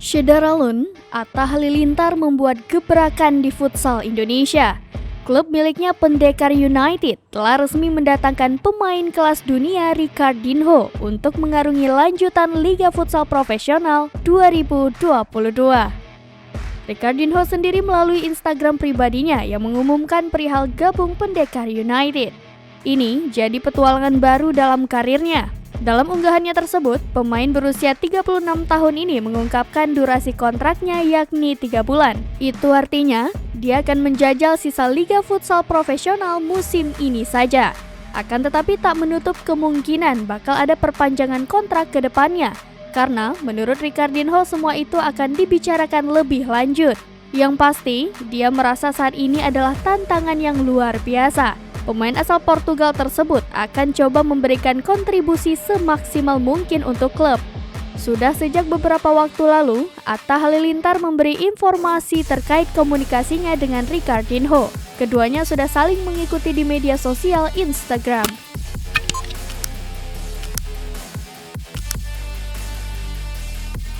Syederalun, Atta Halilintar membuat gebrakan di futsal Indonesia. Klub miliknya Pendekar United telah resmi mendatangkan pemain kelas dunia Ricardinho untuk mengarungi lanjutan Liga Futsal Profesional 2022. Ricardinho sendiri melalui Instagram pribadinya yang mengumumkan perihal gabung Pendekar United. Ini jadi petualangan baru dalam karirnya. Dalam unggahannya tersebut, pemain berusia 36 tahun ini mengungkapkan durasi kontraknya yakni 3 bulan. Itu artinya, dia akan menjajal sisa Liga Futsal Profesional musim ini saja. Akan tetapi tak menutup kemungkinan bakal ada perpanjangan kontrak ke depannya. Karena menurut Ricardinho semua itu akan dibicarakan lebih lanjut. Yang pasti, dia merasa saat ini adalah tantangan yang luar biasa. Pemain asal Portugal tersebut akan coba memberikan kontribusi semaksimal mungkin untuk klub. Sudah sejak beberapa waktu lalu, Atta Halilintar memberi informasi terkait komunikasinya dengan Ricardinho. Keduanya sudah saling mengikuti di media sosial Instagram.